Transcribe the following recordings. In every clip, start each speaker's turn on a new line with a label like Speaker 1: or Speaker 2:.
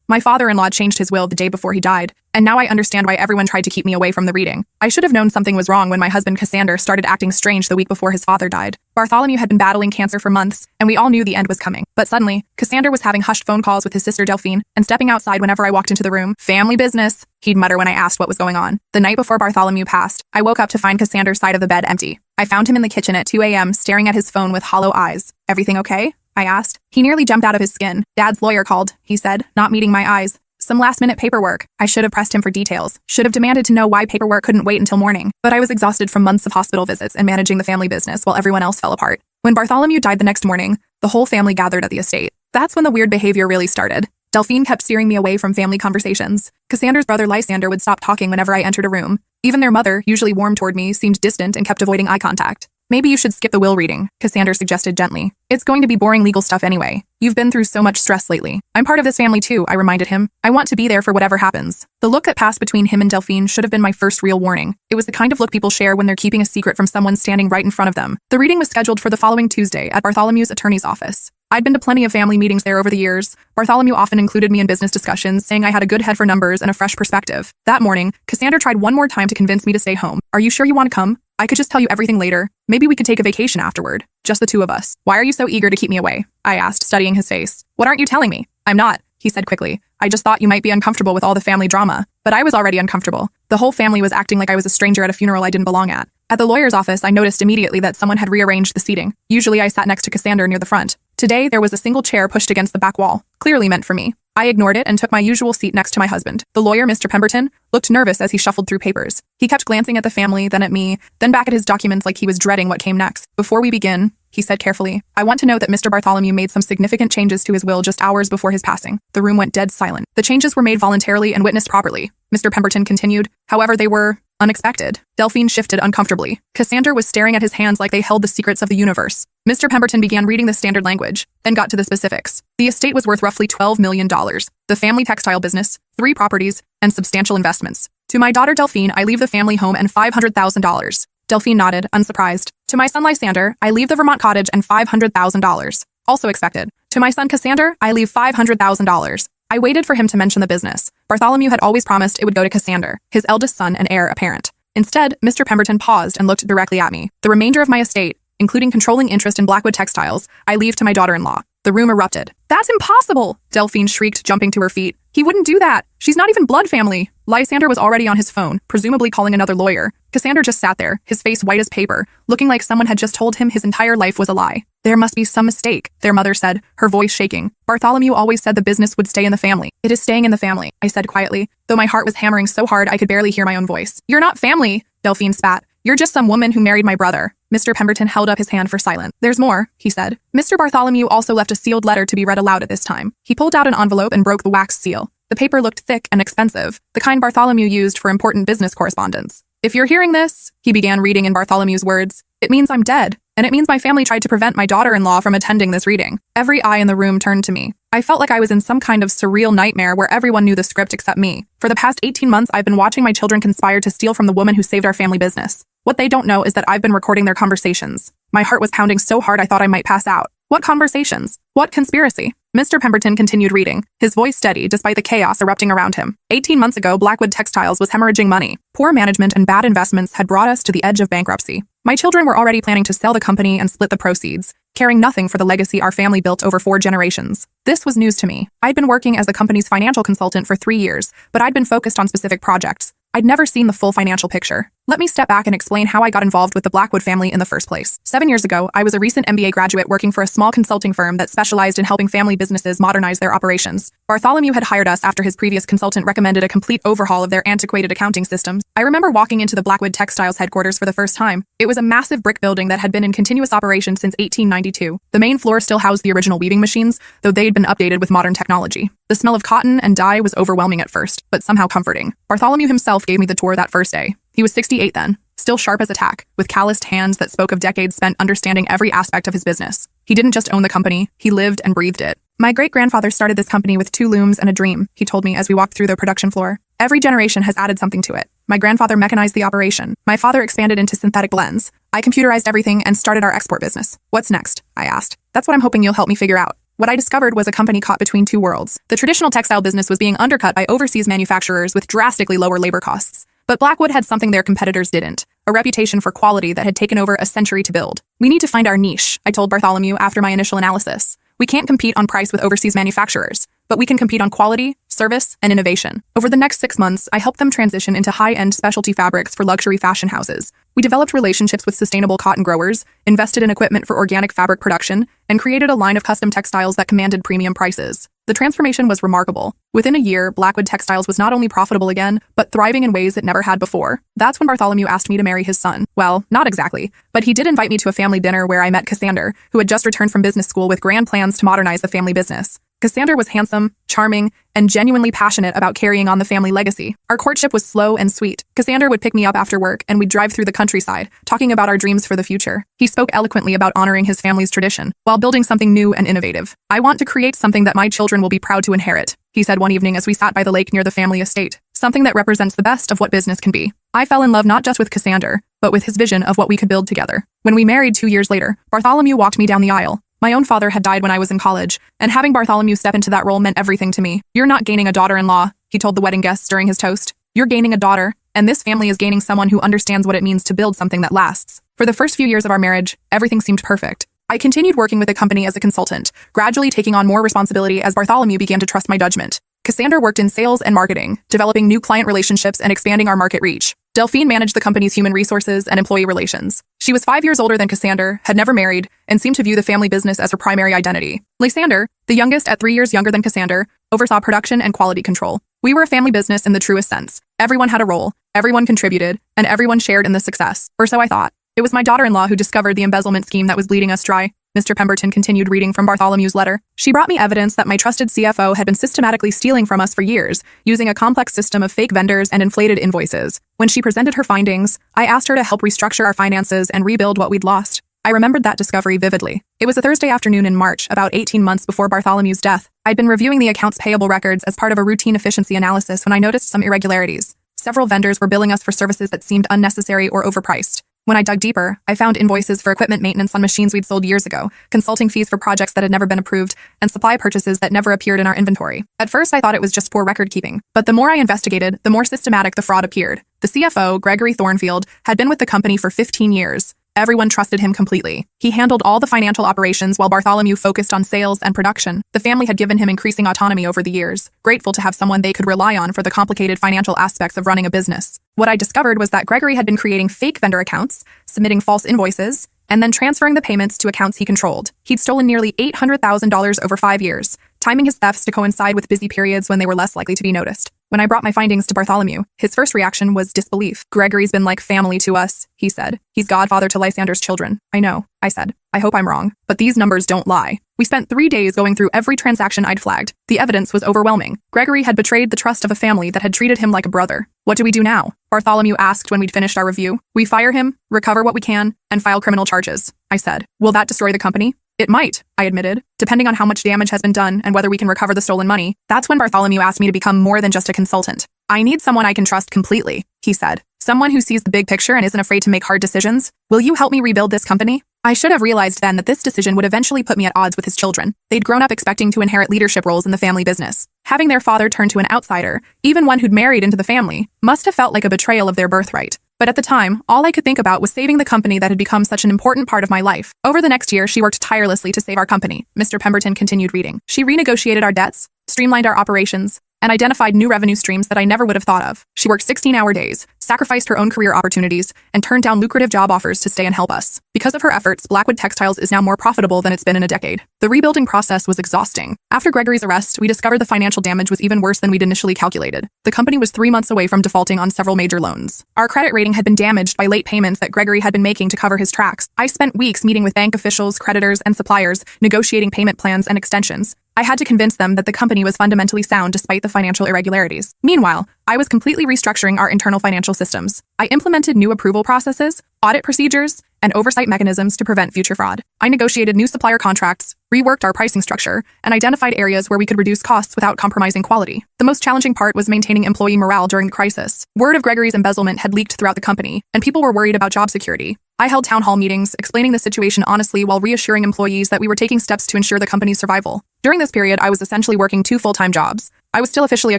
Speaker 1: My father-in-law changed his will the day before he died, and now I understand why everyone tried to keep me away from the reading. I should have known something was wrong when my husband Cassander started acting strange the week before his father died. Bartholomew had been battling cancer for months, and we all knew the end was coming. But suddenly, Cassander was having hushed phone calls with his sister Delphine and stepping outside whenever I walked into the room. Family business, he'd mutter when I asked what was going on. The night before Bartholomew passed, I woke up to find Cassander's side of the bed empty. I found him in the kitchen at 2 a.m. staring at his phone with hollow eyes. Everything okay? I asked. He nearly jumped out of his skin. Dad's lawyer called, he said, not meeting my eyes. Some last-minute paperwork. I should have pressed him for details. Should have demanded to know why paperwork couldn't wait until morning. But I was exhausted from months of hospital visits and managing the family business while everyone else fell apart. When Bartholomew died the next morning, the whole family gathered at the estate. That's when the weird behavior really started. Delphine kept steering me away from family conversations. Cassander's brother Lysander would stop talking whenever I entered a room. Even their mother, usually warm toward me, seemed distant and kept avoiding eye contact. Maybe you should skip the will reading, Cassander suggested gently. It's going to be boring legal stuff anyway. You've been through so much stress lately. I'm part of this family too, I reminded him. I want to be there for whatever happens. The look that passed between him and Delphine should have been my first real warning. It was the kind of look people share when they're keeping a secret from someone standing right in front of them. The reading was scheduled for the following Tuesday at Bartholomew's attorney's office. I'd been to plenty of family meetings there over the years. Bartholomew often included me in business discussions, saying I had a good head for numbers and a fresh perspective. That morning, Cassander tried one more time to convince me to stay home. Are you sure you want to come? I could just tell you everything later. Maybe we could take a vacation afterward. Just the two of us. Why are you so eager to keep me away? I asked, studying his face. What aren't you telling me? I'm not, he said quickly. I just thought you might be uncomfortable with all the family drama. But I was already uncomfortable. The whole family was acting like I was a stranger at a funeral I didn't belong at. At the lawyer's office, I noticed immediately that someone had rearranged the seating. Usually I sat next to Cassander near the front. Today, there was a single chair pushed against the back wall, clearly meant for me. I ignored it and took my usual seat next to my husband. The lawyer, Mr. Pemberton, looked nervous as he shuffled through papers. He kept glancing at the family, then at me, then back at his documents like he was dreading what came next. Before we begin, he said carefully, I want to note that Mr. Bartholomew made some significant changes to his will just hours before his passing. The room went dead silent. The changes were made voluntarily and witnessed properly. Mr. Pemberton continued. However, they were unexpected. Delphine shifted uncomfortably. Cassander was staring at his hands like they held the secrets of the universe. Mr. Pemberton began reading the standard language, then got to the specifics. The estate was worth roughly $12 million. The family textile business, 3 properties, and substantial investments. To my daughter Delphine, I leave the family home and $500,000. Delphine nodded, unsurprised. To my son Lysander, I leave the Vermont cottage and $500,000. Also expected. To my son Cassander, I leave $500,000. I waited for him to mention the business. Bartholomew had always promised it would go to Cassander, his eldest son and heir apparent. Instead, Mr. Pemberton paused and looked directly at me. The remainder of my estate, including controlling interest in Blackwood Textiles, I leave to my daughter-in-law. The room erupted. That's impossible! Delphine shrieked, jumping to her feet. He wouldn't do that. She's not even blood family. Lysander was already on his phone, presumably calling another lawyer. Cassander just sat there, his face white as paper, looking like someone had just told him his entire life was a lie. There must be some mistake, their mother said, her voice shaking. Bartholomew always said the business would stay in the family. It is staying in the family, I said quietly, though my heart was hammering so hard I could barely hear my own voice. You're not family, Delphine spat. You're just some woman who married my brother. Mr. Pemberton held up his hand for silence. There's more, he said. Mr. Bartholomew also left a sealed letter to be read aloud at this time. He pulled out an envelope and broke the wax seal. The paper looked thick and expensive, the kind Bartholomew used for important business correspondence. If you're hearing this, he began reading in Bartholomew's words, it means I'm dead, and it means my family tried to prevent my daughter-in-law from attending this reading. Every eye in the room turned to me. I felt like I was in some kind of surreal nightmare where everyone knew the script except me. For the past 18 months, I've been watching my children conspire to steal from the woman who saved our family business. What they don't know is that I've been recording their conversations. My heart was pounding so hard I thought I might pass out. What conversations? What conspiracy? Mr. Pemberton continued reading, his voice steady despite the chaos erupting around him. 18 months ago, Blackwood Textiles was hemorrhaging money. Poor management and bad investments had brought us to the edge of bankruptcy. My children were already planning to sell the company and split the proceeds, caring nothing for the legacy our family built over 4 generations. This was news to me. I'd been working as the company's financial consultant for 3 years, but I'd been focused on specific projects. I'd never seen the full financial picture. Let me step back and explain how I got involved with the Blackwood family in the first place. 7 years ago, I was a recent MBA graduate working for a small consulting firm that specialized in helping family businesses modernize their operations. Bartholomew had hired us after his previous consultant recommended a complete overhaul of their antiquated accounting systems. I remember walking into the Blackwood Textiles headquarters for the first time. It was a massive brick building that had been in continuous operation since 1892. The main floor still housed the original weaving machines, though they'd been updated with modern technology. The smell of cotton and dye was overwhelming at first, but somehow comforting. Bartholomew himself gave me the tour that first day. He was 68 then, still sharp as a tack, with calloused hands that spoke of decades spent understanding every aspect of his business. He didn't just own the company, he lived and breathed it. My great-grandfather started this company with 2 looms and a dream, he told me as we walked through the production floor. Every generation has added something to it. My grandfather mechanized the operation. My father expanded into synthetic blends. I computerized everything and started our export business. What's next? I asked. That's what I'm hoping you'll help me figure out. What I discovered was a company caught between two worlds. The traditional textile business was being undercut by overseas manufacturers with drastically lower labor costs. But Blackwood had something their competitors didn't, a reputation for quality that had taken over a century to build. We need to find our niche, I told Bartholomew after my initial analysis. We can't compete on price with overseas manufacturers, but we can compete on quality, service, and innovation. Over the next 6 months, I helped them transition into high-end specialty fabrics for luxury fashion houses. We developed relationships with sustainable cotton growers, invested in equipment for organic fabric production, and created a line of custom textiles that commanded premium prices. The transformation was remarkable. Within a year, Blackwood Textiles was not only profitable again, but thriving in ways it never had before. That's when Bartholomew asked me to marry his son. Well, not exactly, but he did invite me to a family dinner where I met Cassander, who had just returned from business school with grand plans to modernize the family business. Cassander was handsome, charming, and genuinely passionate about carrying on the family legacy. Our courtship was slow and sweet. Cassander would pick me up after work, and we'd drive through the countryside, talking about our dreams for the future. He spoke eloquently about honoring his family's tradition, while building something new and innovative. I want to create something that my children will be proud to inherit, he said one evening as we sat by the lake near the family estate. Something that represents the best of what business can be. I fell in love not just with Cassander, but with his vision of what we could build together. When we married 2 years later, Bartholomew walked me down the aisle. My own father had died when I was in college, and having Bartholomew step into that role meant everything to me. You're not gaining a daughter-in-law, he told the wedding guests during his toast. You're gaining a daughter, and this family is gaining someone who understands what it means to build something that lasts. For the first few years of our marriage, everything seemed perfect. I continued working with the company as a consultant, gradually taking on more responsibility as Bartholomew began to trust my judgment. Cassander worked in sales and marketing, developing new client relationships and expanding our market reach. Delphine managed the company's human resources and employee relations. She was 5 years older than Cassander, had never married, and seemed to view the family business as her primary identity. Lysander, the youngest at 3 years younger than Cassander, oversaw production and quality control. We were a family business in the truest sense. Everyone had a role, everyone contributed, and everyone shared in the success. Or so I thought. It was my daughter-in-law who discovered the embezzlement scheme that was bleeding us dry. Mr. Pemberton continued reading from Bartholomew's letter. She brought me evidence that my trusted CFO had been systematically stealing from us for years, using a complex system of fake vendors and inflated invoices. When she presented her findings, I asked her to help restructure our finances and rebuild what we'd lost. I remembered that discovery vividly. It was a Thursday afternoon in March, about 18 months before Bartholomew's death. I'd been reviewing the accounts payable records as part of a routine efficiency analysis when I noticed some irregularities. Several vendors were billing us for services that seemed unnecessary or overpriced. When I dug deeper, I found invoices for equipment maintenance on machines we'd sold years ago, consulting fees for projects that had never been approved, and supply purchases that never appeared in our inventory. At first, I thought it was just poor record keeping, but the more I investigated, the more systematic the fraud appeared. The CFO, Gregory Thornfield, had been with the company for 15 years. Everyone trusted him completely. He handled all the financial operations while Bartholomew focused on sales and production. The family had given him increasing autonomy over the years, grateful to have someone they could rely on for the complicated financial aspects of running a business. What I discovered was that Gregory had been creating fake vendor accounts, submitting false invoices, and then transferring the payments to accounts he controlled. He'd stolen nearly $800,000 over 5 years, timing his thefts to coincide with busy periods when they were less likely to be noticed. When I brought my findings to Bartholomew, his first reaction was disbelief. Gregory's been like family to us, he said. He's godfather to Lysander's children. I know, I said. I hope I'm wrong, but these numbers don't lie. We spent 3 days going through every transaction I'd flagged. The evidence was overwhelming. Gregory had betrayed the trust of a family that had treated him like a brother. What do we do now? Bartholomew asked when we'd finished our review. We fire him, recover what we can, and file criminal charges, I said. Will that destroy the company? It might, I admitted, depending on how much damage has been done and whether we can recover the stolen money. That's when Bartholomew asked me to become more than just a consultant. I need someone I can trust completely, he said. Someone who sees the big picture and isn't afraid to make hard decisions. Will you help me rebuild this company? I should have realized then that this decision would eventually put me at odds with his children. They'd grown up expecting to inherit leadership roles in the family business. Having their father turn to an outsider, even one who'd married into the family, must have felt like a betrayal of their birthright. But at the time, all I could think about was saving the company that had become such an important part of my life. Over the next year, she worked tirelessly to save our company. Mr. Pemberton continued reading. She renegotiated our debts, streamlined our operations, and identified new revenue streams that I never would have thought of. She worked 16-hour days, sacrificed her own career opportunities, and turned down lucrative job offers to stay and help us. Because of her efforts, Blackwood Textiles is now more profitable than it's been in a decade. The rebuilding process was exhausting. After Gregory's arrest, we discovered the financial damage was even worse than we'd initially calculated. The company was 3 months away from defaulting on several major loans. Our credit rating had been damaged by late payments that Gregory had been making to cover his tracks. I spent weeks meeting with bank officials, creditors, and suppliers, negotiating payment plans and extensions. I had to convince them that the company was fundamentally sound despite the financial irregularities. Meanwhile, I was completely restructuring our internal financial systems. I implemented new approval processes, audit procedures, and oversight mechanisms to prevent future fraud. I negotiated new supplier contracts, reworked our pricing structure, and identified areas where we could reduce costs without compromising quality. The most challenging part was maintaining employee morale during the crisis. Word of Gregory's embezzlement had leaked throughout the company, and people were worried about job security. I held town hall meetings, explaining the situation honestly while reassuring employees that we were taking steps to ensure the company's survival. During this period, I was essentially working 2 full-time jobs. I was still officially a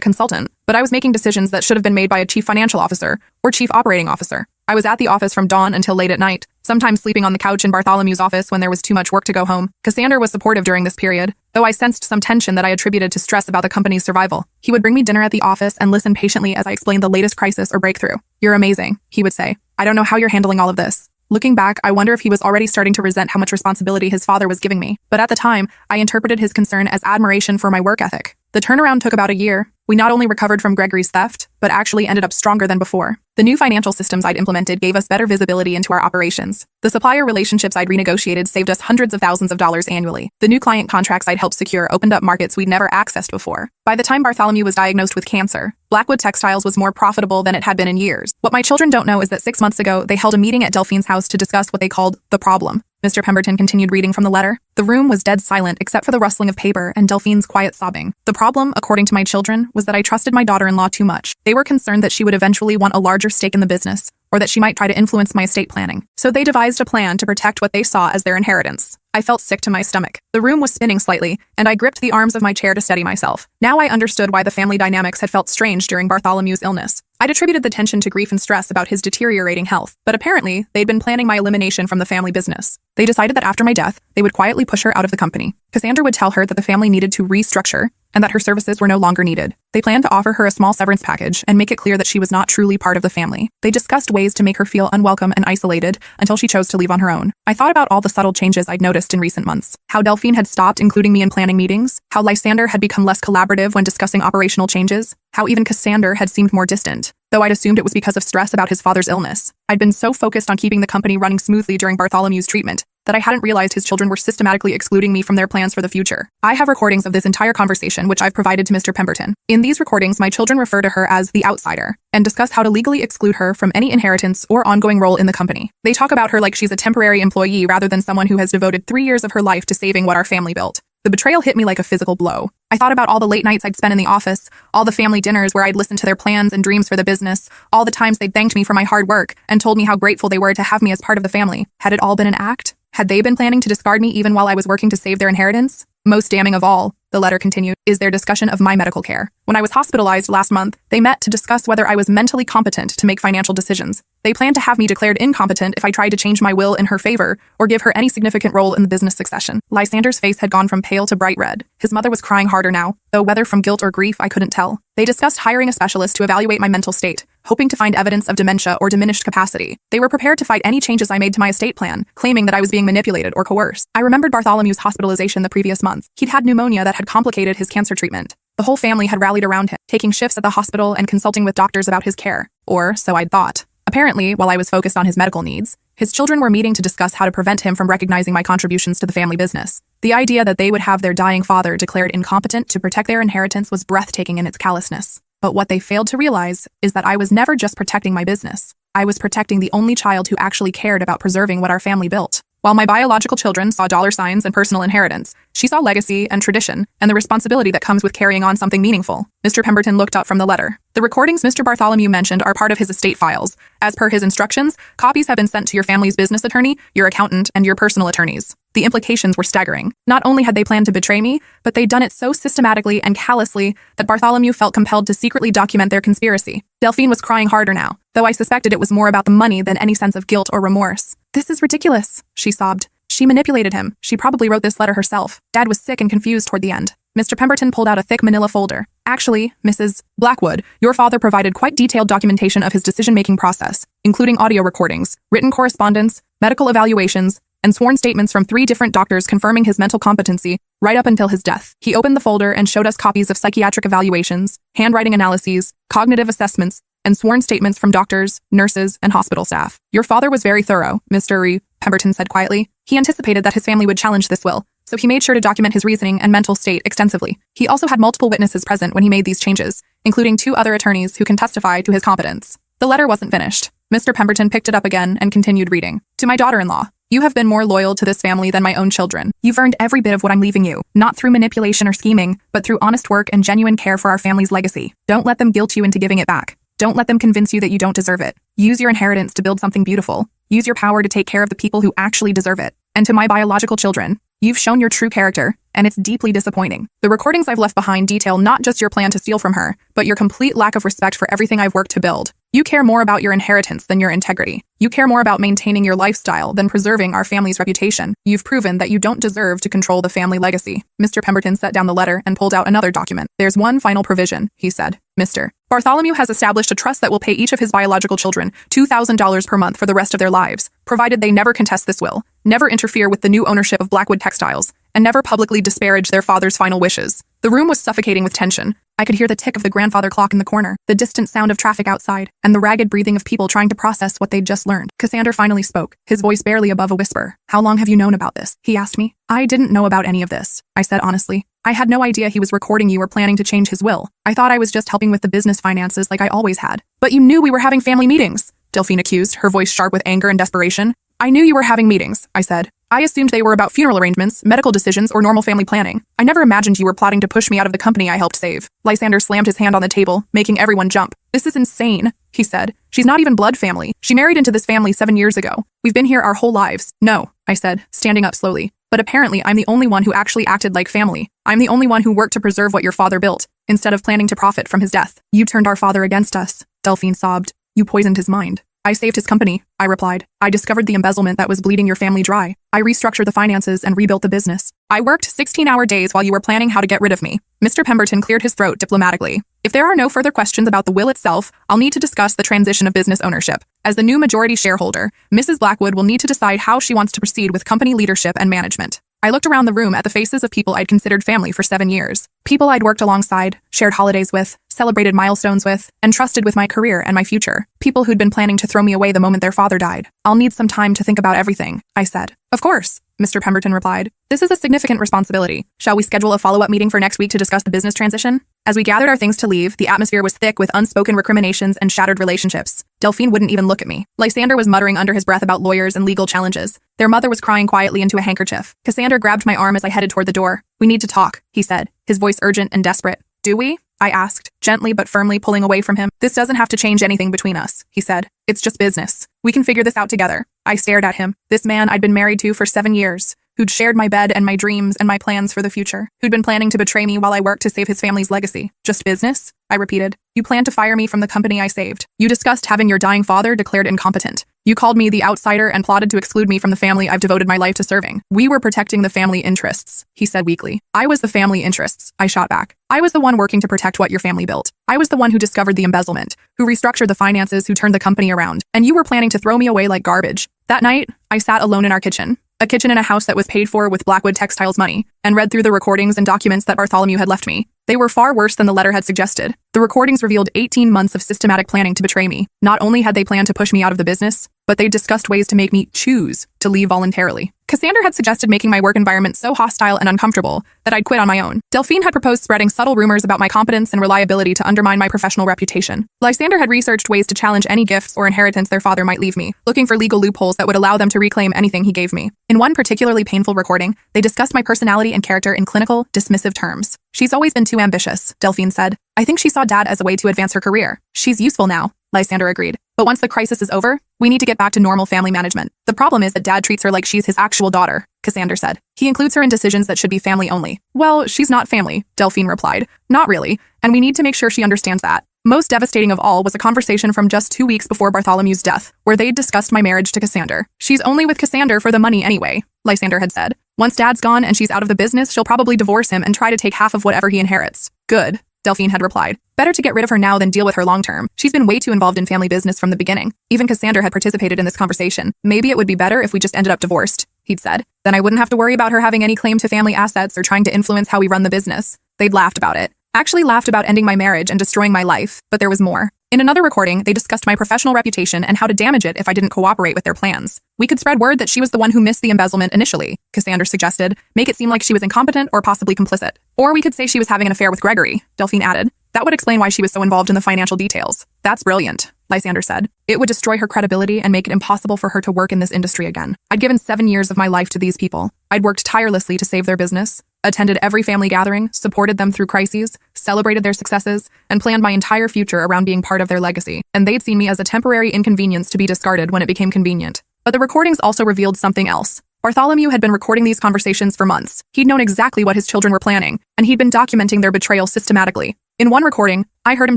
Speaker 1: consultant, but I was making decisions that should have been made by a chief financial officer or chief operating officer. I was at the office from dawn until late at night, sometimes sleeping on the couch in Bartholomew's office when there was too much work to go home. Cassander was supportive during this period, though I sensed some tension that I attributed to stress about the company's survival. He would bring me dinner at the office and listen patiently as I explained the latest crisis or breakthrough. "You're amazing," he would say. "I don't know how you're handling all of this." Looking back, I wonder if he was already starting to resent how much responsibility his father was giving me. But at the time, I interpreted his concern as admiration for my work ethic. The turnaround took about a year. We not only recovered from Gregory's theft, but actually ended up stronger than before. The new financial systems I'd implemented gave us better visibility into our operations. The supplier relationships I'd renegotiated saved us hundreds of thousands of dollars annually. The new client contracts I'd helped secure opened up markets we'd never accessed before. By the time Bartholomew was diagnosed with cancer, Blackwood Textiles was more profitable than it had been in years. What my children don't know is that 6 months ago, they held a meeting at Delphine's house to discuss what they called the problem. Mr. Pemberton continued reading from the letter. The room was dead silent except for the rustling of paper and Delphine's quiet sobbing. The problem, according to my children, was that I trusted my daughter-in-law too much. They were concerned that she would eventually want a larger stake in the business, or that she might try to influence my estate planning. So they devised a plan to protect what they saw as their inheritance. I felt sick to my stomach. The room was spinning slightly, and I gripped the arms of my chair to steady myself. Now I understood why the family dynamics had felt strange during Bartholomew's illness. I'd attributed the tension to grief and stress about his deteriorating health, but apparently, they'd been planning my elimination from the family business. They decided that after my death, they would quietly push her out of the company. Cassander would tell her that the family needed to restructure and that her services were no longer needed. They planned to offer her a small severance package and make it clear that she was not truly part of the family. They discussed ways to make her feel unwelcome and isolated until she chose to leave on her own. I thought about all the subtle changes I'd noticed in recent months. How Delphine had stopped including me in planning meetings, how Lysander had become less collaborative when discussing operational changes, how even Cassander had seemed more distant, though I'd assumed it was because of stress about his father's illness. I'd been so focused on keeping the company running smoothly during Bartholomew's treatment that I hadn't realized his children were systematically excluding me from their plans for the future. I have recordings of this entire conversation, which I've provided to Mr. Pemberton. In these recordings, my children refer to her as the outsider and discuss how to legally exclude her from any inheritance or ongoing role in the company. They talk about her like she's a temporary employee rather than someone who has devoted 3 years of her life to saving what our family built. The betrayal hit me like a physical blow. I thought about all the late nights I'd spent in the office, all the family dinners where I'd listened to their plans and dreams for the business, all the times they'd thanked me for my hard work and told me how grateful they were to have me as part of the family. Had it all been an act? Had they been planning to discard me even while I was working to save their inheritance? Most damning of all, the letter continued, is their discussion of my medical care. When I was hospitalized last month, they met to discuss whether I was mentally competent to make financial decisions. They planned to have me declared incompetent if I tried to change my will in her favor or give her any significant role in the business succession. Lysander's face had gone from pale to bright red. His mother was crying harder now, though whether from guilt or grief I couldn't tell. They discussed hiring a specialist to evaluate my mental state, hoping to find evidence of dementia or diminished capacity. They were prepared to fight any changes I made to my estate plan, claiming that I was being manipulated or coerced. I remembered Bartholomew's hospitalization the previous month. He'd had pneumonia that had complicated his cancer treatment. The whole family had rallied around him, taking shifts at the hospital and consulting with doctors about his care. Or so I'd thought. Apparently, while I was focused on his medical needs, his children were meeting to discuss how to prevent him from recognizing my contributions to the family business. The idea that they would have their dying father declared incompetent to protect their inheritance was breathtaking in its callousness. But what they failed to realize is that I was never just protecting my business. I was protecting the only child who actually cared about preserving what our family built. While my biological children saw dollar signs and personal inheritance, she saw legacy and tradition and the responsibility that comes with carrying on something meaningful. Mr. Pemberton looked up from the letter. The recordings Mr. Bartholomew mentioned are part of his estate files. As per his instructions, copies have been sent to your family's business attorney, your accountant, and your personal attorneys. The implications were staggering. Not only had they planned to betray me, but they'd done it so systematically and callously that Bartholomew felt compelled to secretly document their conspiracy. Delphine was crying harder now, though I suspected it was more about the money than any sense of guilt or remorse. "This is ridiculous," she sobbed. She manipulated him. She probably wrote this letter herself. Dad was sick and confused toward the end. Mr. Pemberton pulled out a thick manila folder. "Actually, Mrs. Blackwood, your father provided quite detailed documentation of his decision-making process, including audio recordings, written correspondence, medical evaluations, and sworn statements from 3 different doctors confirming his mental competency right up until his death." He opened the folder and showed us copies of psychiatric evaluations, handwriting analyses, cognitive assessments, and sworn statements from doctors, nurses, and hospital staff. "Your father was very thorough," Mr. Pemberton said quietly. He anticipated that his family would challenge this will, so he made sure to document his reasoning and mental state extensively. He also had multiple witnesses present when he made these changes, including 2 other attorneys who can testify to his competence. The letter wasn't finished. Mr. Pemberton picked it up again and continued reading. "To my daughter-in-law, you have been more loyal to this family than my own children. You've earned every bit of what I'm leaving you, not through manipulation or scheming, but through honest work and genuine care for our family's legacy. Don't let them guilt you into giving it back. Don't let them convince you that you don't deserve it. Use your inheritance to build something beautiful. Use your power to take care of the people who actually deserve it. And to my biological children, you've shown your true character, and it's deeply disappointing. The recordings I've left behind detail not just your plan to steal from her, but your complete lack of respect for everything I've worked to build. You care more about your inheritance than your integrity. You care more about maintaining your lifestyle than preserving our family's reputation. You've proven that you don't deserve to control the family legacy. Mr. Pemberton set down the letter and pulled out another document. There's one final provision, he said. Mr. Bartholomew has established a trust that will pay each of his biological children $2,000 per month for the rest of their lives, provided they never contest this will, never interfere with the new ownership of Blackwood Textiles, and never publicly disparage their father's final wishes. The room was suffocating with tension. I could hear the tick of the grandfather clock in the corner, the distant sound of traffic outside, and the ragged breathing of people trying to process what they'd just learned. Cassander finally spoke, his voice barely above a whisper. How long have you known about this? He asked me. I didn't know about any of this, I said honestly. I had no idea he was recording you or planning to change his will. I thought I was just helping with the business finances like I always had. But you knew we were having family meetings, Delphine accused, her voice sharp with anger and desperation. I knew you were having meetings, I said. I assumed they were about funeral arrangements, medical decisions, or normal family planning. I never imagined you were plotting to push me out of the company I helped save. Lysander slammed his hand on the table, making everyone jump. This is insane, he said. She's not even blood family. She married into this family 7 years ago. We've been here our whole lives. No, I said, standing up slowly. But apparently I'm the only one who actually acted like family. I'm the only one who worked to preserve what your father built, instead of planning to profit from his death. You turned our father against us, Delphine sobbed. You poisoned his mind. I saved his company, I replied. I discovered the embezzlement that was bleeding your family dry. I restructured the finances and rebuilt the business. I worked 16-hour days while you were planning how to get rid of me. Mr. Pemberton cleared his throat diplomatically. If there are no further questions about the will itself, I'll need to discuss the transition of business ownership. As the new majority shareholder, Mrs. Blackwood will need to decide how she wants to proceed with company leadership and management. I looked around the room at the faces of people I'd considered family for 7 years. People I'd worked alongside, shared holidays with, celebrated milestones with, and trusted with my career and my future. People who'd been planning to throw me away the moment their father died. I'll need some time to think about everything, I said. Of course, Mr. Pemberton replied. This is a significant responsibility. Shall we schedule a follow-up meeting for next week to discuss the business transition? As we gathered our things to leave, the atmosphere was thick with unspoken recriminations and shattered relationships. Delphine wouldn't even look at me. Lysander was muttering under his breath about lawyers and legal challenges. Their mother was crying quietly into a handkerchief. Cassander grabbed my arm as I headed toward the door. We need to talk, he said, his voice urgent and desperate. Do we? I asked, gently but firmly pulling away from him. This doesn't have to change anything between us, he said. It's just business. We can figure this out together. I stared at him. This man I'd been married to for 7 years, who'd shared my bed and my dreams and my plans for the future, who'd been planning to betray me while I worked to save his family's legacy. Just business? I repeated. You planned to fire me from the company I saved. You discussed having your dying father declared incompetent. You called me the outsider and plotted to exclude me from the family I've devoted my life to serving. We were protecting the family interests, he said weakly. I was the family interests, I shot back. I was the one working to protect what your family built. I was the one who discovered the embezzlement, who restructured the finances, who turned the company around. And you were planning to throw me away like garbage. That night, I sat alone in our kitchen. A kitchen in a house that was paid for with Blackwood Textiles money, and read through the recordings and documents that Bartholomew had left me. They were far worse than the letter had suggested. The recordings revealed 18 months of systematic planning to betray me. Not only had they planned to push me out of the business, but they discussed ways to make me choose to leave voluntarily. Cassander had suggested making my work environment so hostile and uncomfortable that I'd quit on my own. Delphine had proposed spreading subtle rumors about my competence and reliability to undermine my professional reputation. Lysander had researched ways to challenge any gifts or inheritance their father might leave me, looking for legal loopholes that would allow them to reclaim anything he gave me. In one particularly painful recording, they discussed my personality and character in clinical, dismissive terms. She's always been too ambitious, Delphine said. I think she saw Dad as a way to advance her career. She's useful now, Lysander agreed. But once the crisis is over, we need to get back to normal family management. The problem is that Dad treats her like she's his actual daughter, Cassander said. He includes her in decisions that should be family only. Well, she's not family, Delphine replied. Not really, and we need to make sure she understands that. Most devastating of all was a conversation from just 2 weeks before Bartholomew's death, where they'd discussed my marriage to Cassander. She's only with Cassander for the money anyway, Lysander had said. Once Dad's gone and she's out of the business, she'll probably divorce him and try to take half of whatever he inherits. Good, Delphine had replied. Better to get rid of her now than deal with her long term. She's been way too involved in family business from the beginning. Even Cassander had participated in this conversation. Maybe it would be better if we just ended up divorced, he'd said. Then I wouldn't have to worry about her having any claim to family assets or trying to influence how we run the business. They'd laughed about it. Actually laughed about ending my marriage and destroying my life, but there was more. In another recording, they discussed my professional reputation and how to damage it if I didn't cooperate with their plans. We could spread word that she was the one who missed the embezzlement initially, Cassander suggested, make it seem like she was incompetent or possibly complicit. Or we could say she was having an affair with Gregory, Delphine added. That would explain why she was so involved in the financial details. That's brilliant, Lysander said. It would destroy her credibility and make it impossible for her to work in this industry again. I'd given 7 years of my life to these people. I'd worked tirelessly to save their business, attended every family gathering, supported them through crises, celebrated their successes, and planned my entire future around being part of their legacy. And they'd seen me as a temporary inconvenience to be discarded when it became convenient. But the recordings also revealed something else. Bartholomew had been recording these conversations for months. He'd known exactly what his children were planning, and he'd been documenting their betrayal systematically. In one recording, I heard him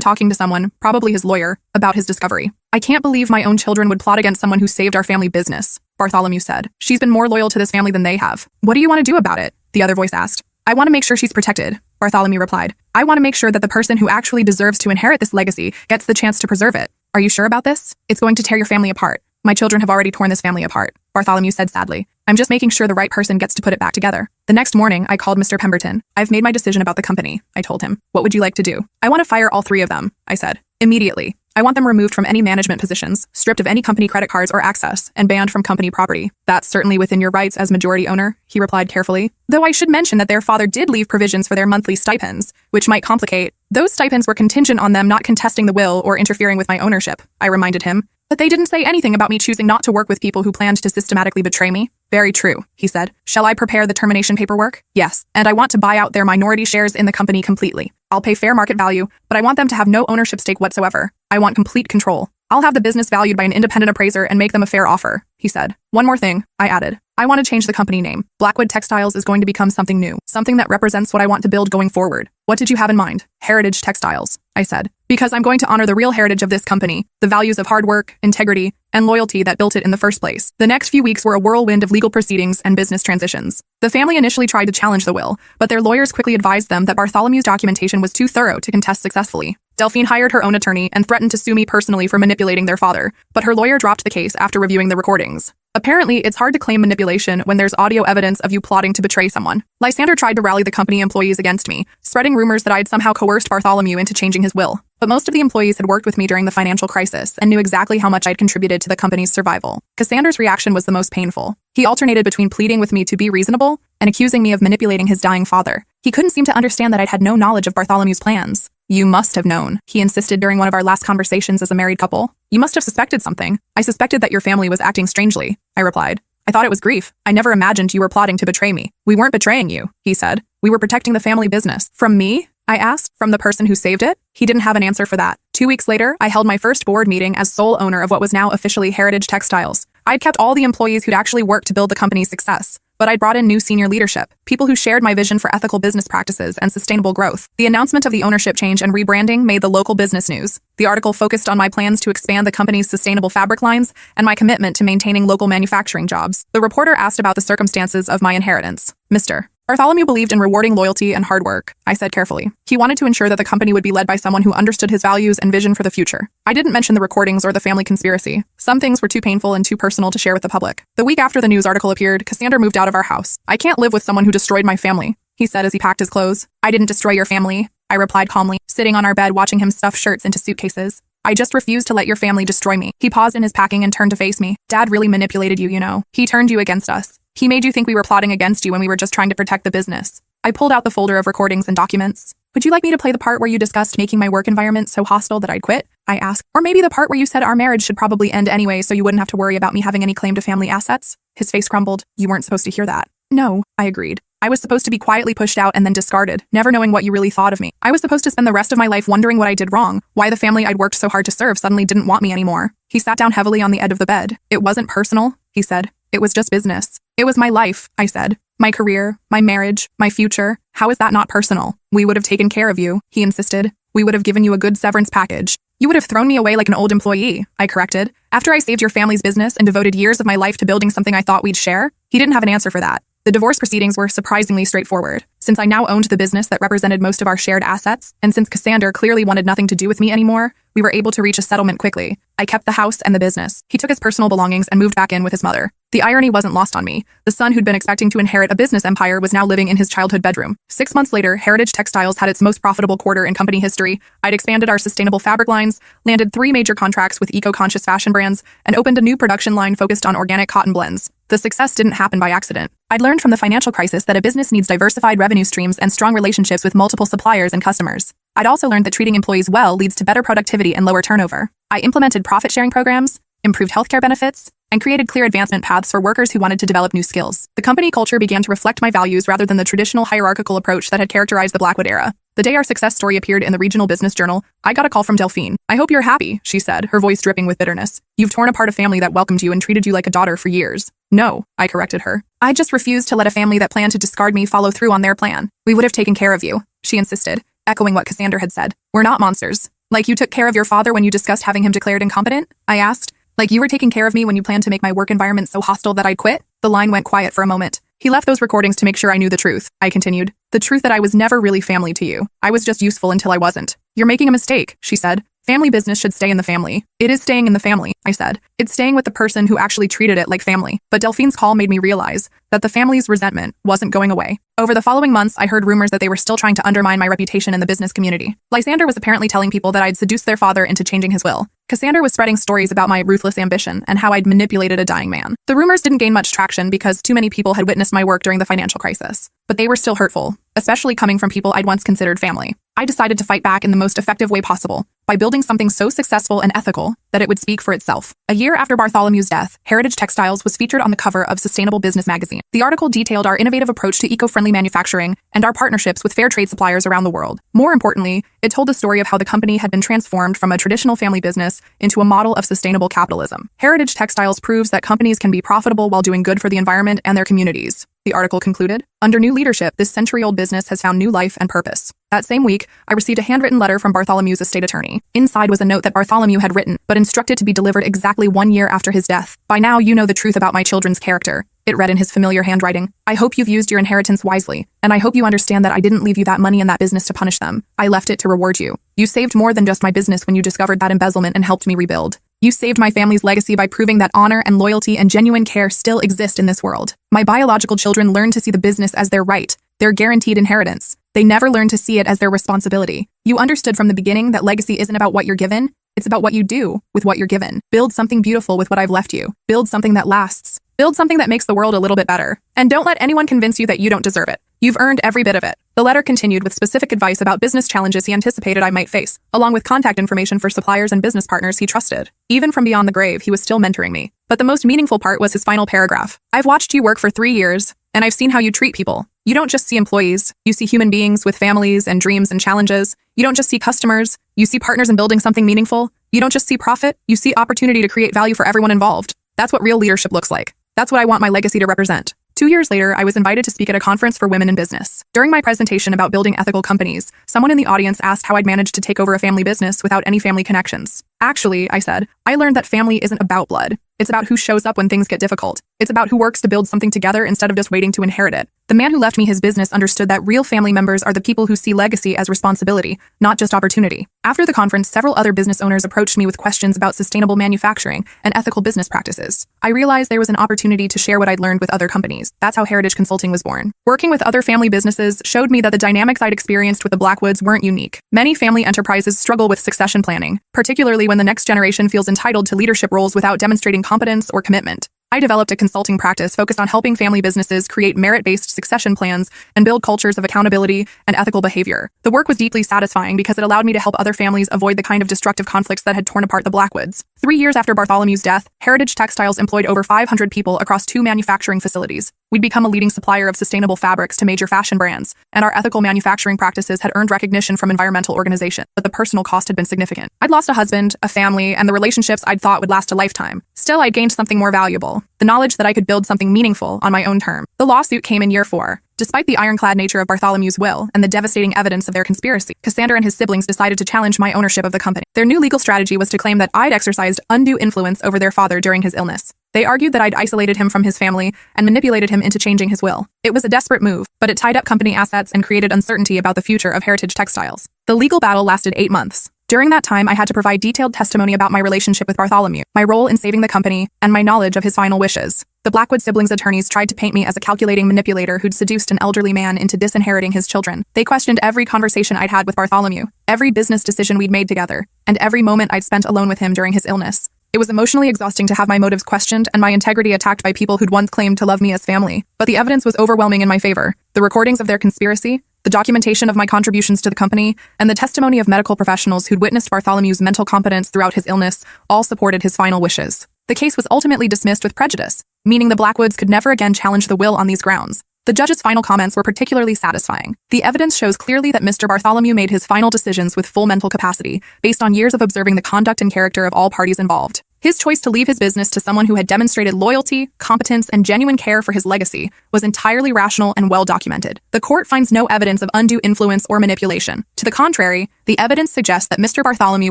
Speaker 1: talking to someone, probably his lawyer, about his discovery. "I can't believe my own children would plot against someone who saved our family business," Bartholomew said. "She's been more loyal to this family than they have." "What do you want to do about it?" the other voice asked. "I want to make sure she's protected," Bartholomew replied. "I want to make sure that the person who actually deserves to inherit this legacy gets the chance to preserve it." "Are you sure about this? It's going to tear your family apart." "My children have already torn this family apart," Bartholomew said sadly. "I'm just making sure the right person gets to put it back together." The next morning, I called Mr. Pemberton. "I've made my decision about the company," I told him. "What would you like to do?" "I want to fire all 3 of them," I said. "Immediately. I want them removed from any management positions, stripped of any company credit cards or access, and banned from company property." "That's certainly within your rights as majority owner," he replied carefully. "Though I should mention that their father did leave provisions for their monthly stipends, which might complicate. Those stipends were contingent on them not contesting the will or interfering with my ownership," I reminded him. "But they didn't say anything about me choosing not to work with people who planned to systematically betray me." "Very true," he said. "Shall I prepare the termination paperwork?" "Yes, and I want to buy out their minority shares in the company completely. I'll pay fair market value, but I want them to have no ownership stake whatsoever. I want complete control. I'll have the business valued by an independent appraiser and make them a fair offer," he said. "One more thing," I added. "I want to change the company name. Blackwood Textiles is going to become something new, something that represents what I want to build going forward." "What did you have in mind?" "Heritage Textiles," I said. "Because I'm going to honor the real heritage of this company, the values of hard work, integrity, and loyalty that built it in the first place." The next few weeks were a whirlwind of legal proceedings and business transitions. The family initially tried to challenge the will, but their lawyers quickly advised them that Bartholomew's documentation was too thorough to contest successfully. Delphine hired her own attorney and threatened to sue me personally for manipulating their father, but her lawyer dropped the case after reviewing the recordings. Apparently, it's hard to claim manipulation when there's audio evidence of you plotting to betray someone. Lysander tried to rally the company employees against me, spreading rumors that I'd somehow coerced Bartholomew into changing his will. But most of the employees had worked with me during the financial crisis and knew exactly how much I'd contributed to the company's survival. Cassander's reaction was the most painful. He alternated between pleading with me to be reasonable and accusing me of manipulating his dying father. He couldn't seem to understand that I'd had no knowledge of Bartholomew's plans. "You must have known," he insisted during one of our last conversations as a married couple. "You must have suspected something." "I suspected that your family was acting strangely," I replied. "I thought it was grief. I never imagined you were plotting to betray me." "We weren't betraying you," he said. "We were protecting the family business." "From me?" I asked. "From the person who saved it?" He didn't have an answer for that. 2 weeks later, I held my first board meeting as sole owner of what was now officially Heritage Textiles. I'd kept all the employees who'd actually worked to build the company's success, but I'd brought in new senior leadership, people who shared my vision for ethical business practices and sustainable growth. The announcement of the ownership change and rebranding made the local business news. The article focused on my plans to expand the company's sustainable fabric lines and my commitment to maintaining local manufacturing jobs. The reporter asked about the circumstances of my inheritance. "Mr. Bartholomew believed in rewarding loyalty and hard work," I said carefully. "He wanted to ensure that the company would be led by someone who understood his values and vision for the future." I didn't mention the recordings or the family conspiracy. Some things were too painful and too personal to share with the public. The week after the news article appeared, Cassander moved out of our house. "I can't live with someone who destroyed my family," he said as he packed his clothes. "I didn't destroy your family," I replied calmly, sitting on our bed watching him stuff shirts into suitcases. "I just refuse to let your family destroy me." He paused in his packing and turned to face me. "Dad really manipulated you, you know. He turned you against us. He made you think we were plotting against you when we were just trying to protect the business." I pulled out the folder of recordings and documents. "Would you like me to play the part where you discussed making my work environment so hostile that I'd quit?" I asked. "Or maybe the part where you said our marriage should probably end anyway so you wouldn't have to worry about me having any claim to family assets?" His face crumbled. "You weren't supposed to hear that." "No," I agreed. "I was supposed to be quietly pushed out and then discarded, never knowing what you really thought of me. I was supposed to spend the rest of my life wondering what I did wrong, why the family I'd worked so hard to serve suddenly didn't want me anymore." He sat down heavily on the edge of the bed. "It wasn't personal," he said. "It was just business." "It was my life," I said. "My career, my marriage, my future. How is that not personal?" "We would have taken care of you," he insisted. "We would have given you a good severance package." "You would have thrown me away like an old employee," I corrected. "After I saved your family's business and devoted years of my life to building something I thought we'd share?" He didn't have an answer for that. The divorce proceedings were surprisingly straightforward. Since I now owned the business that represented most of our shared assets, and since Cassander clearly wanted nothing to do with me anymore, we were able to reach a settlement quickly. I kept the house and the business. He took his personal belongings and moved back in with his mother. The irony wasn't lost on me. The son who'd been expecting to inherit a business empire was now living in his childhood bedroom. 6 months later, Heritage Textiles had its most profitable quarter in company history. I'd expanded our sustainable fabric lines, landed 3 major contracts with eco-conscious fashion brands, and opened a new production line focused on organic cotton blends. The success didn't happen by accident. I'd learned from the financial crisis that a business needs diversified revenue streams and strong relationships with multiple suppliers and customers. I'd also learned that treating employees well leads to better productivity and lower turnover. I implemented profit-sharing programs, improved healthcare benefits, and created clear advancement paths for workers who wanted to develop new skills. The company culture began to reflect my values rather than the traditional hierarchical approach that had characterized the Blackwood era. The day our success story appeared in the regional business journal, I got a call from Delphine. "I hope you're happy," she said, her voice dripping with bitterness. "You've torn apart a family that welcomed you and treated you like a daughter for years." "No," I corrected her. "I just refused to let a family that planned to discard me follow through on their plan. We would have taken care of you," she insisted, echoing what Cassandra had said. "We're not monsters. Like you took care of your father when you discussed having him declared incompetent?" I asked. "Like you were taking care of me when you planned to make my work environment so hostile that I'd quit?" The line went quiet for a moment. "He left those recordings to make sure I knew the truth," I continued. "The truth that I was never really family to you. I was just useful until I wasn't." "You're making a mistake," she said. "Family business should stay in the family." "It is staying in the family," I said. "It's staying with the person who actually treated it like family." But Delphine's call made me realize that the family's resentment wasn't going away. Over the following months, I heard rumors that they were still trying to undermine my reputation in the business community. Lysander was apparently telling people that I'd seduced their father into changing his will. Cassandra was spreading stories about my ruthless ambition and how I'd manipulated a dying man. The rumors didn't gain much traction because too many people had witnessed my work during the financial crisis. But they were still hurtful, especially coming from people I'd once considered family. I decided to fight back in the most effective way possible, by building something so successful and ethical that it would speak for itself. A year after Bartholomew's death, Heritage Textiles was featured on the cover of Sustainable Business magazine. The article detailed our innovative approach to eco-friendly manufacturing and our partnerships with fair trade suppliers around the world. More importantly, it told the story of how the company had been transformed from a traditional family business into a model of sustainable capitalism. Heritage Textiles proves that companies can be profitable while doing good for the environment and their communities. The article concluded, "Under new leadership, this century-old business has found new life and purpose." That same week, I received a handwritten letter from Bartholomew's estate attorney. Inside was a note that Bartholomew had written, but instructed to be delivered exactly 1 year after his death. "By now, you know the truth about my children's character," it read in his familiar handwriting. "I hope you've used your inheritance wisely, and I hope you understand that I didn't leave you that money in that business to punish them. I left it to reward you. You saved more than just my business when you discovered that embezzlement and helped me rebuild. You saved my family's legacy by proving that honor and loyalty and genuine care still exist in this world. My biological children learned to see the business as their right, their guaranteed inheritance. They never learned to see it as their responsibility. You understood from the beginning that legacy isn't about what you're given, it's about what you do with what you're given. Build something beautiful with what I've left you. Build something that lasts. Build something that makes the world a little bit better. And don't let anyone convince you that you don't deserve it. You've earned every bit of it." The letter continued with specific advice about business challenges he anticipated I might face, along with contact information for suppliers and business partners he trusted. Even from beyond the grave, he was still mentoring me. But the most meaningful part was his final paragraph. "I've watched you work for 3 years, and I've seen how you treat people. You don't just see employees, you see human beings with families and dreams and challenges. You don't just see customers, you see partners in building something meaningful. You don't just see profit, you see opportunity to create value for everyone involved. That's what real leadership looks like. That's what I want my legacy to represent." 2 years later, I was invited to speak at a conference for women in business. During my presentation about building ethical companies, someone in the audience asked how I'd managed to take over a family business without any family connections. "Actually," I said, "I learned that family isn't about blood. It's about who shows up when things get difficult. It's about who works to build something together instead of just waiting to inherit it." The man who left me his business understood that real family members are the people who see legacy as responsibility, not just opportunity. After the conference, several other business owners approached me with questions about sustainable manufacturing and ethical business practices. I realized there was an opportunity to share what I'd learned with other companies. That's how Heritage Consulting was born. Working with other family businesses showed me that the dynamics I'd experienced with the Blackwoods weren't unique. Many family enterprises struggle with succession planning, particularly when the next generation feels entitled to leadership roles without demonstrating competence or commitment. I developed a consulting practice focused on helping family businesses create merit-based succession plans and build cultures of accountability and ethical behavior. The work was deeply satisfying because it allowed me to help other families avoid the kind of destructive conflicts that had torn apart the Blackwoods. 3 years after Bartholomew's death, Heritage Textiles employed over 500 people across 2 manufacturing facilities. We'd become a leading supplier of sustainable fabrics to major fashion brands, and our ethical manufacturing practices had earned recognition from environmental organizations, but the personal cost had been significant. I'd lost a husband, a family, and the relationships I'd thought would last a lifetime. Still, I'd gained something more valuable, the knowledge that I could build something meaningful on my own term. The lawsuit came in year 4. Despite the ironclad nature of Bartholomew's will and the devastating evidence of their conspiracy, Cassandra and his siblings decided to challenge my ownership of the company. Their new legal strategy was to claim that I'd exercised undue influence over their father during his illness. They argued that I'd isolated him from his family and manipulated him into changing his will. It was a desperate move, but it tied up company assets and created uncertainty about the future of Heritage Textiles. The legal battle lasted 8 months. During that time, I had to provide detailed testimony about my relationship with Bartholomew, my role in saving the company, and my knowledge of his final wishes. The Blackwood siblings' attorneys tried to paint me as a calculating manipulator who'd seduced an elderly man into disinheriting his children. They questioned every conversation I'd had with Bartholomew, every business decision we'd made together, and every moment I'd spent alone with him during his illness. It was emotionally exhausting to have my motives questioned and my integrity attacked by people who'd once claimed to love me as family. But the evidence was overwhelming in my favor. The recordings of their conspiracy, the documentation of my contributions to the company, and the testimony of medical professionals who'd witnessed Bartholomew's mental competence throughout his illness all supported his final wishes. The case was ultimately dismissed with prejudice, meaning the Blackwoods could never again challenge the will on these grounds. The judge's final comments were particularly satisfying. The evidence shows clearly that Mr. Bartholomew made his final decisions with full mental capacity, based on years of observing the conduct and character of all parties involved. His choice to leave his business to someone who had demonstrated loyalty, competence, and genuine care for his legacy was entirely rational and well documented. The court finds no evidence of undue influence or manipulation. To the contrary, the evidence suggests that Mr. Bartholomew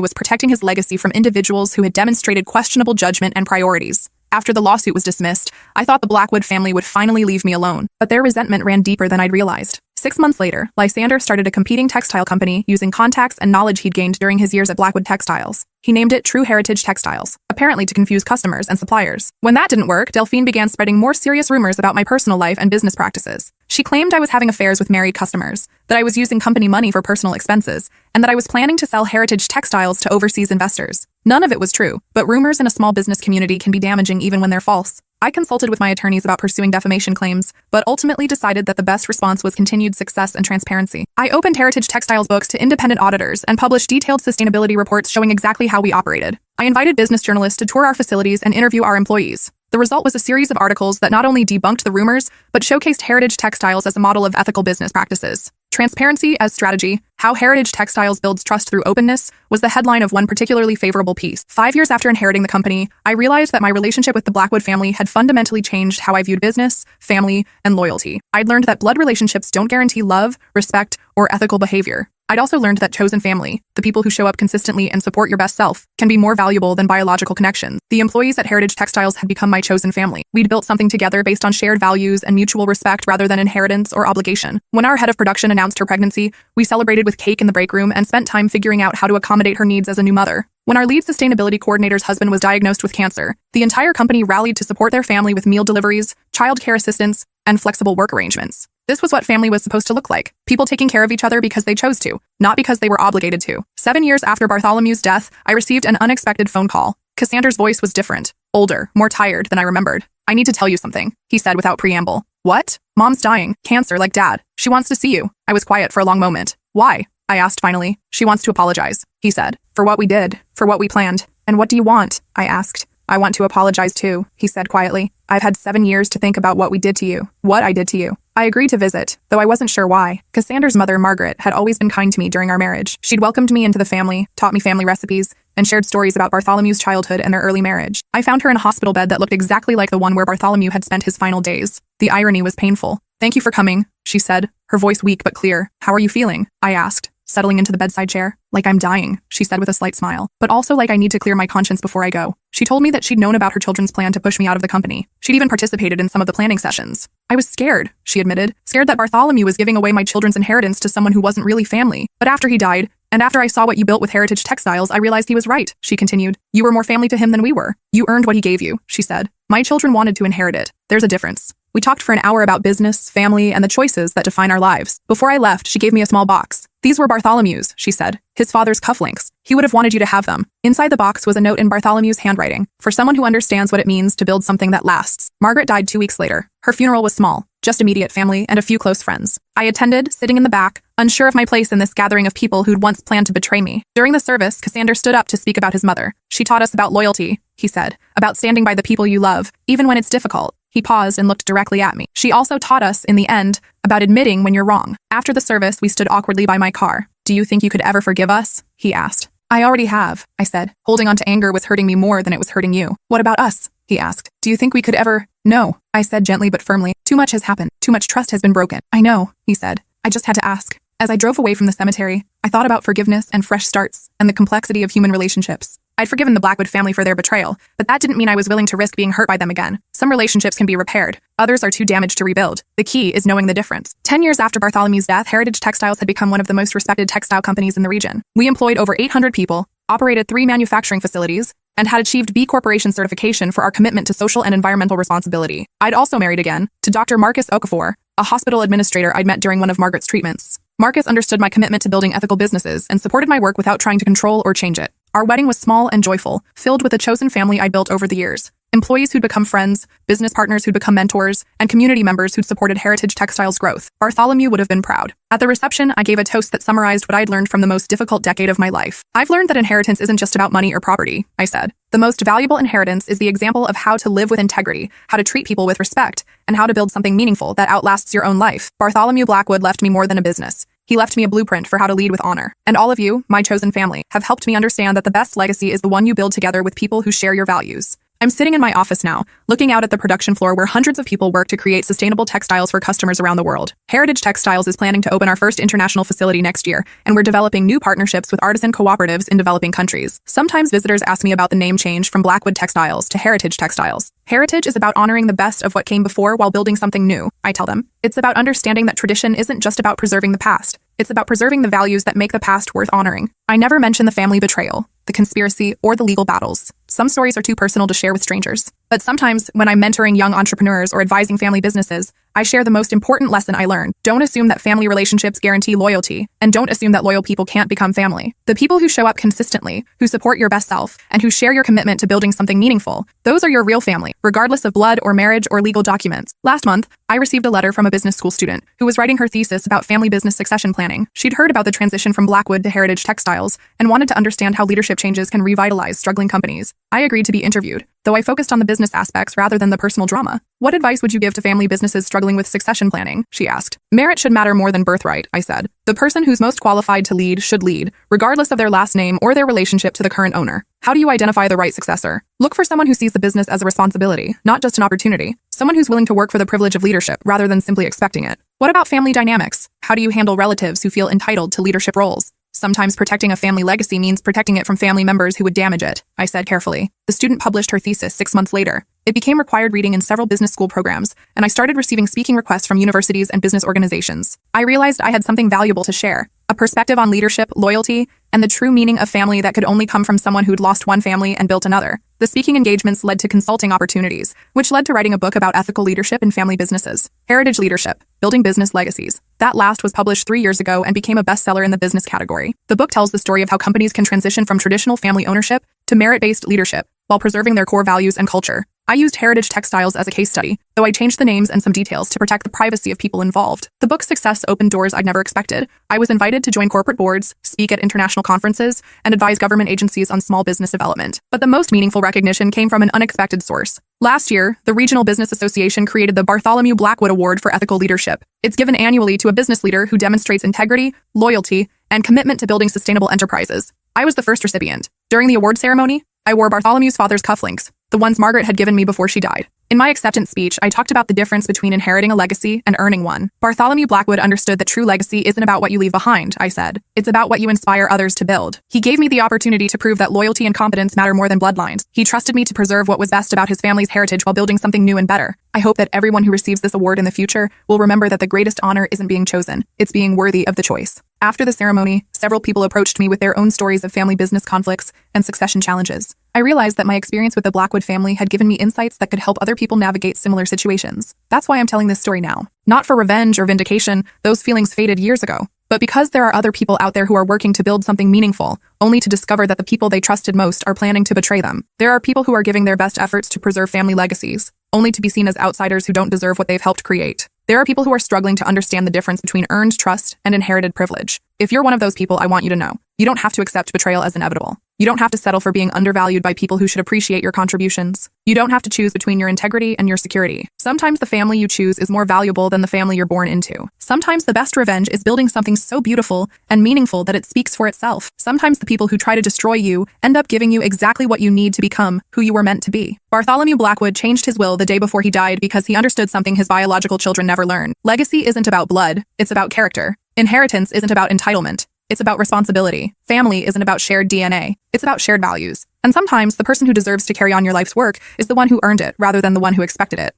Speaker 1: was protecting his legacy from individuals who had demonstrated questionable judgment and priorities. After the lawsuit was dismissed, I thought the Blackwood family would finally leave me alone, but their resentment ran deeper than I'd realized. 6 months later, Lysander started a competing textile company using contacts and knowledge he'd gained during his years at Blackwood Textiles. He named it True Heritage Textiles, apparently to confuse customers and suppliers. When that didn't work, Delphine began spreading more serious rumors about my personal life and business practices. She claimed I was having affairs with married customers, that I was using company money for personal expenses, and that I was planning to sell heritage textiles to overseas investors. None of it was true, but rumors in a small business community can be damaging even when they're false. I consulted with my attorneys about pursuing defamation claims, but ultimately decided that the best response was continued success and transparency. I opened Heritage Textiles books to independent auditors and published detailed sustainability reports showing exactly how we operated. I invited business journalists to tour our facilities and interview our employees. The result was a series of articles that not only debunked the rumors, but showcased Heritage Textiles as a model of ethical business practices. Transparency as strategy, how Heritage Textiles builds trust through openness, was the headline of one particularly favorable piece. 5 years after inheriting the company, I realized that my relationship with the Blackwood family had fundamentally changed how I viewed business, family, and loyalty. I'd learned that blood relationships don't guarantee love, respect, or ethical behavior. I'd also learned that chosen family, the people who show up consistently and support your best self, can be more valuable than biological connections. The employees at Heritage Textiles had become my chosen family. We'd built something together based on shared values and mutual respect rather than inheritance or obligation. When our head of production announced her pregnancy, we celebrated with cake in the break room and spent time figuring out how to accommodate her needs as a new mother. When our lead sustainability coordinator's husband was diagnosed with cancer, the entire company rallied to support their family with meal deliveries, childcare assistance, and flexible work arrangements. This was what family was supposed to look like. People taking care of each other because they chose to, not because they were obligated to. 7 years after Bartholomew's death, I received an unexpected phone call. Cassander's voice was different, older, more tired than I remembered. "I need to tell you something," he said without preamble. "What?" "Mom's dying. Cancer, like Dad. She wants to see you." I was quiet for a long moment. "Why?" I asked finally. "She wants to apologize," he said. "For what we did, for what we planned." "And what do you want?" I asked. "I want to apologize too," he said quietly. "I've had 7 years to think about what we did to you, what I did to you." I agreed to visit, though I wasn't sure why. Cassander's mother, Margaret, had always been kind to me during our marriage. She'd welcomed me into the family, taught me family recipes, and shared stories about Bartholomew's childhood and their early marriage. I found her in a hospital bed that looked exactly like the one where Bartholomew had spent his final days. The irony was painful. "Thank you for coming," she said, her voice weak but clear. "How are you feeling?" I asked, settling into the bedside chair. "Like I'm dying," she said with a slight smile, "but also like I need to clear my conscience before I go." She told me that she'd known about her children's plan to push me out of the company. She'd even participated in some of the planning sessions. "I was scared," she admitted, "scared that Bartholomew was giving away my children's inheritance to someone who wasn't really family. But after he died, and after I saw what you built with Heritage Textiles, I realized he was right," she continued. "You were more family to him than we were. You earned what he gave you," she said. "My children wanted to inherit it. There's a difference." We talked for an hour about business, family, and the choices that define our lives. Before I left, she gave me a small box. "These were Bartholomew's," she said. "His father's cufflinks. He would have wanted you to have them." Inside the box was a note in Bartholomew's handwriting. "For someone who understands what it means to build something that lasts." Margaret died 2 weeks later. Her funeral was small, just immediate family and a few close friends. I attended, sitting in the back, unsure of my place in this gathering of people who'd once planned to betray me. During the service, Cassander stood up to speak about his mother. "She taught us about loyalty," he said, "about standing by the people you love, even when it's difficult." He paused and looked directly at me. "She also taught us, in the end, about admitting when you're wrong." After the service, we stood awkwardly by my car. "Do you think you could ever forgive us?" he asked. "I already have," I said. "Holding on to anger was hurting me more than it was hurting you." "What about us?" he asked. "Do you think we could ever—" "No," I said gently but firmly. "Too much has happened. Too much trust has been broken." "I know," he said. "I just had to ask." As I drove away from the cemetery, I thought about forgiveness and fresh starts and the complexity of human relationships. I'd forgiven the Blackwood family for their betrayal, but that didn't mean I was willing to risk being hurt by them again. Some relationships can be repaired. Others are too damaged to rebuild. The key is knowing the difference. 10 years after Bartholomew's death, Heritage Textiles had become one of the most respected textile companies in the region. We employed over 800 people, operated 3 manufacturing facilities, and had achieved B Corporation certification for our commitment to social and environmental responsibility. I'd also married again, to Dr. Marcus Okafor, a hospital administrator I'd met during one of Margaret's treatments. Marcus understood my commitment to building ethical businesses and supported my work without trying to control or change it. Our wedding was small and joyful, filled with the chosen family I built over the years. employees who'd become friends, business partners who'd become mentors, and community members who'd supported Heritage Textiles' growth. Bartholomew would have been proud. At the reception, I gave a toast that summarized what I'd learned from the most difficult decade of my life. I've learned that inheritance isn't just about money or property, I said. The most valuable inheritance is the example of how to live with integrity, how to treat people with respect, and how to build something meaningful that outlasts your own life. Bartholomew Blackwood left me more than a business. He left me a blueprint for how to lead with honor. And all of you, my chosen family, have helped me understand that the best legacy is the one you build together with people who share your values. I'm sitting in my office now, looking out at the production floor where hundreds of people work to create sustainable textiles for customers around the world. Heritage Textiles is planning to open our first international facility next year, and we're developing new partnerships with artisan cooperatives in developing countries. Sometimes visitors ask me about the name change from Blackwood Textiles to Heritage Textiles. Heritage is about honoring the best of what came before while building something new, I tell them. It's about understanding that tradition isn't just about preserving the past. It's about preserving the values that make the past worth honoring. I never mention the family betrayal, the conspiracy, or the legal battles. Some stories are too personal to share with strangers. But sometimes, when I'm mentoring young entrepreneurs or advising family businesses, I share the most important lesson I learned. Don't assume that family relationships guarantee loyalty, and don't assume that loyal people can't become family. The people who show up consistently, who support your best self, and who share your commitment to building something meaningful, those are your real family, regardless of blood or marriage or legal documents. Last month, I received a letter from a business school student who was writing her thesis about family business succession planning. She'd heard about the transition from Blackwood to Heritage Textiles and wanted to understand how leadership changes can revitalize struggling companies. I agreed to be interviewed, though I focused on the business aspects rather than the personal drama. What advice would you give to family businesses struggling with succession planning? She asked. Merit should matter more than birthright, I said. The person who's most qualified to lead should lead, regardless of their last name or their relationship to the current owner. How do you identify the right successor? Look for someone who sees the business as a responsibility, not just an opportunity. Someone who's willing to work for the privilege of leadership rather than simply expecting it. What about family dynamics? How do you handle relatives who feel entitled to leadership roles? Sometimes protecting a family legacy means protecting it from family members who would damage it, I said carefully. The student published her thesis 6 months later. It became required reading in several business school programs, and I started receiving speaking requests from universities and business organizations. I realized I had something valuable to share, a perspective on leadership, loyalty, and the true meaning of family that could only come from someone who'd lost one family and built another. The speaking engagements led to consulting opportunities, which led to writing a book about ethical leadership in family businesses. Heritage Leadership, Building Business Legacies. That last was published 3 years ago and became a bestseller in the business category. The book tells the story of how companies can transition from traditional family ownership to merit-based leadership while preserving their core values and culture. I used Heritage Textiles as a case study, though I changed the names and some details to protect the privacy of people involved. The book's success opened doors I'd never expected. I was invited to join corporate boards, speak at international conferences, and advise government agencies on small business development. But the most meaningful recognition came from an unexpected source. Last year, the Regional Business Association created the Bartholomew Blackwood Award for Ethical Leadership. It's given annually to a business leader who demonstrates integrity, loyalty, and commitment to building sustainable enterprises. I was the first recipient. During the award ceremony, I wore Bartholomew's father's cufflinks, the ones Margaret had given me before she died. In my acceptance speech, I talked about the difference between inheriting a legacy and earning one. Bartholomew Blackwood understood that true legacy isn't about what you leave behind, I said. It's about what you inspire others to build. He gave me the opportunity to prove that loyalty and competence matter more than bloodlines. He trusted me to preserve what was best about his family's heritage while building something new and better. I hope that everyone who receives this award in the future will remember that the greatest honor isn't being chosen, it's being worthy of the choice. After the ceremony, several people approached me with their own stories of family business conflicts and succession challenges. I realized that my experience with the Blackwood family had given me insights that could help other people navigate similar situations. That's why I'm telling this story now. Not for revenge or vindication, those feelings faded years ago, but because there are other people out there who are working to build something meaningful, only to discover that the people they trusted most are planning to betray them. There are people who are giving their best efforts to preserve family legacies, only to be seen as outsiders who don't deserve what they've helped create. There are people who are struggling to understand the difference between earned trust and inherited privilege. If you're one of those people, I want you to know, you don't have to accept betrayal as inevitable. You don't have to settle for being undervalued by people who should appreciate your contributions. You don't have to choose between your integrity and your security. Sometimes the family you choose is more valuable than the family you're born into. Sometimes the best revenge is building something so beautiful and meaningful that it speaks for itself. Sometimes the people who try to destroy you end up giving you exactly what you need to become who you were meant to be. Bartholomew Blackwood changed his will the day before he died because he understood something his biological children never learned. Legacy isn't about blood, it's about character. Inheritance isn't about entitlement. It's about responsibility. Family isn't about shared DNA. It's about shared values. And sometimes the person who deserves to carry on your life's work is the one who earned it rather than the one who expected it.